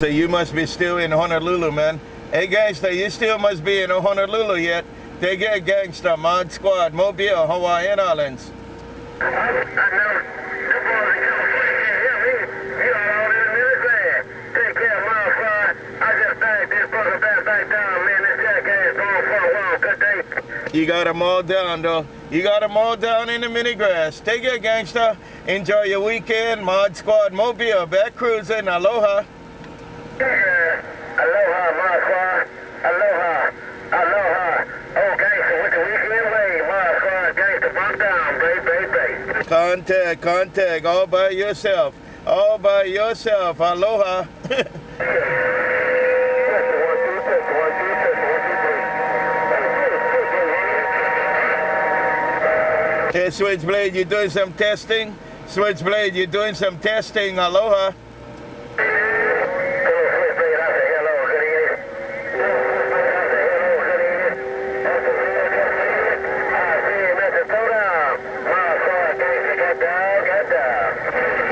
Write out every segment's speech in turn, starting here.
So you must be still in Honolulu, man. Hey, gangster, you still must be in Honolulu yet. They get gangster, Mod Squad, Mobile, Hawaiian Islands. You got them all down, though. You got them all down in the mini grass. Take care, gangster. Enjoy your weekend. Mod Squad, Mobile, back cruising. Aloha. Aloha, ModSquad. Aloha. Aloha. Oh, gangster with the weekend way. ModSquad, gangster, bump down, Contact, contact, all by yourself. All by yourself. Aloha. Hey, SwitchBlade, you doing some testing? SwitchBlade, you doing some testing? Aloha.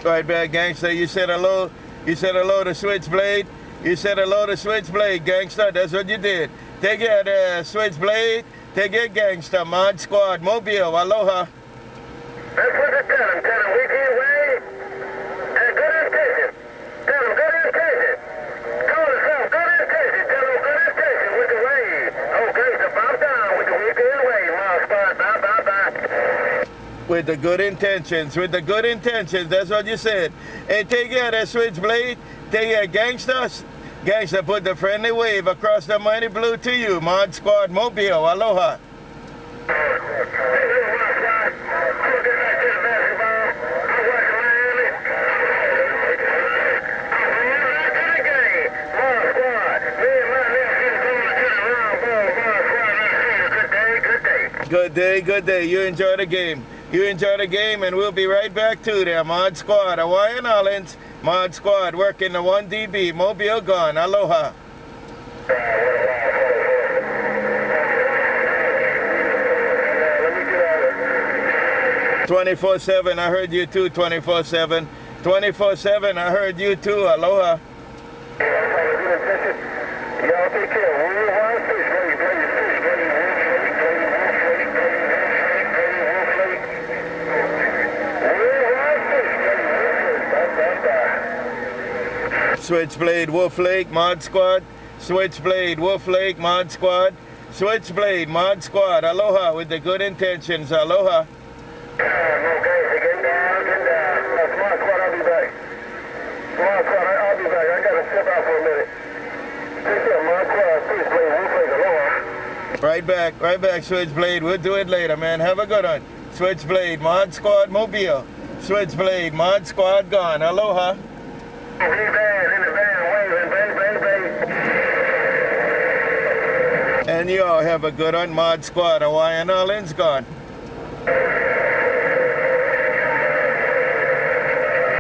Right back, gangster. You said hello. You said hello to SwitchBlade. You said hello to SwitchBlade, gangster. That's what you did. Take it, SwitchBlade. Take it, gangster. Mod Squad, Mobile, Aloha. That's what they tell him. Tell him weekend way and good intention. Tell him good intention. Call yourself good intention. Tell him good intention with the wave. Okay, so bump down with the weekend wave. Mod Squad, bye, bye, bye. With the good intentions, with the good intentions, that's what you said. Hey, take care of that SwitchBlade. Take care, gangsters. Gangster, put the friendly wave across the mighty blue to you. Mod Squad, Mobile, Aloha. Good day, good day. You enjoy the game. You enjoy the game, and we'll be right back to there. Mod Squad, Hawaiian Islands. Mod Squad working the 1DB. Mobile gone. Aloha. 24/7, I heard you too. 24/7. 24/7, I heard you too. Aloha. Y'all take care. SwitchBlade, Wolf Lake, Mod Squad. SwitchBlade, Wolf Lake, Mod Squad. SwitchBlade, Mod Squad. Aloha with the good intentions. Aloha. Okay, so get down. Mod Squad, I'll be back. Mod Squad, I'll be back. I gotta step out for a minute. Take care, Mod Squad, SwitchBlade, Wolf Lake, Aloha. Right back, SwitchBlade. We'll do it later, man. Have a good one. SwitchBlade, Mod Squad, Mobile. SwitchBlade, Mod Squad gone. Aloha. And you all have a good one. Mod Squad, Hawaiian Islands gone.